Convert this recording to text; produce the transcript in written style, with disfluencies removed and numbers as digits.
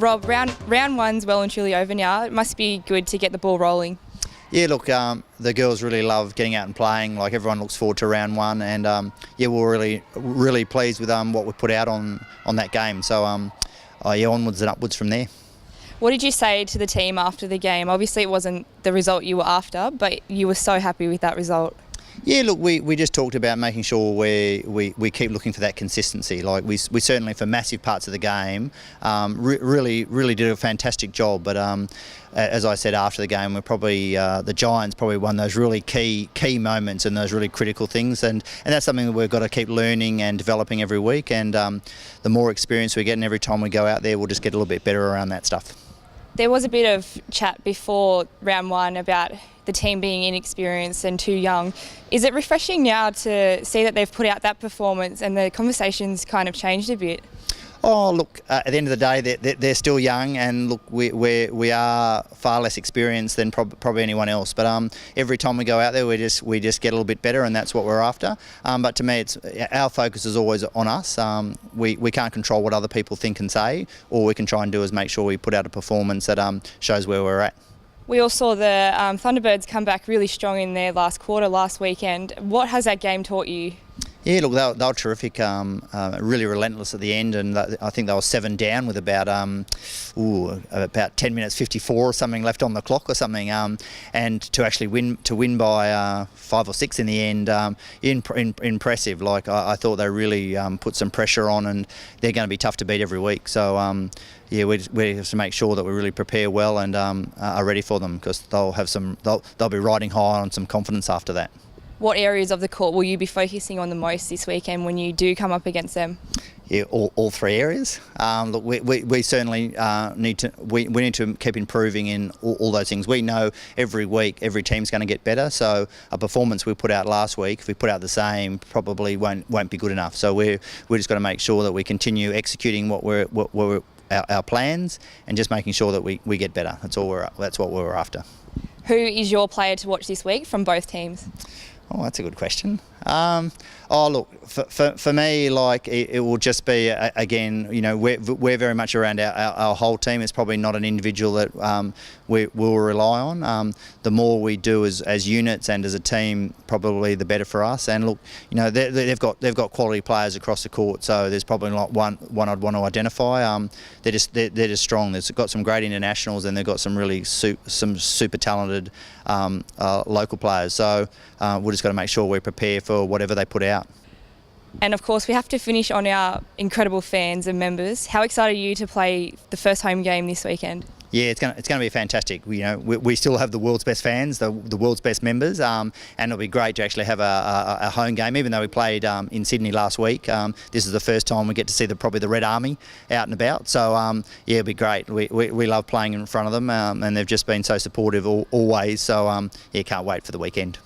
Rob, round one's well and truly over now. It must be good to get the ball rolling. Yeah, look, the girls really love getting out and playing. Like, everyone looks forward to round one, and yeah, we're really pleased with what we put out on that game. So yeah, onwards and upwards from there. What did you say to the team after the game? Obviously, it wasn't the result you were after, but you were so happy with that result. Yeah, look, we just talked about making sure we keep looking for that consistency. Like, we certainly, for massive parts of the game, really did a fantastic job. But as I said after the game, we're probably the Giants probably won those really key moments and those really critical things, and that's something that we've got to keep learning and developing every week. And the more experience we get, and every time we go out there, we'll just get a little bit better around that stuff. There was a bit of chat before round one about the team being inexperienced and too young. Is it refreshing now to see that they've put out that performance and the conversation's kind of changed a bit? Oh, look, at the end of the day, they're still young, and look, we are far less experienced than probably anyone else. But every time we go out there, we just get a little bit better, and that's what we're after. But to me, our focus is always on us. We can't control what other people think and say. All we can try and do is make sure we put out a performance that shows where we're at. We all saw the Thunderbirds come back really strong in their last quarter last weekend. What has that game taught you? Yeah, look, they were terrific, really relentless at the end, and I think they were 7 down with about 10 minutes 54 or something left on the clock or something, and to actually win by 5 or 6 in the end, impressive. Like, I thought they really put some pressure on, and they're going to be tough to beat every week. So yeah, we have to make sure that we really prepare well and are ready for them, because they'll be riding high on some confidence after that. What areas of the court will you be focusing on the most this weekend when you do come up against them? Yeah, all 3 areas. Look, we certainly need to keep improving in all those things. We know every week every team's going to get better. So a performance we put out last week, if we put out the same, probably won't be good enough. So we're just got to make sure that we continue executing our plans, and just making sure that we get better. That's what we're after. Who is your player to watch this week from both teams? Oh, that's a good question. Oh, look, for me, like, it will just be, again, you know, we're very much around our whole team. It's probably not an individual that we will rely on. The more we do as units and as a team, probably the better for us. And look, you know, they've got quality players across the court, so there's probably not one I'd want to identify. They're just strong. They've got some great internationals, and they've got some really super talented local players. So we've just got to make sure we prepare for whatever they put out. And of course, we have to finish on our incredible fans and members. How excited are you to play the first home game this weekend? Yeah, it's going to be fantastic. You know, we still have the world's best fans, the world's best members, and it'll be great to actually have a home game. Even though we played in Sydney last week, this is the first time we get to see probably the Red Army out and about. So yeah, it'll be great. We love playing in front of them, and they've just been so supportive always. So yeah, can't wait for the weekend.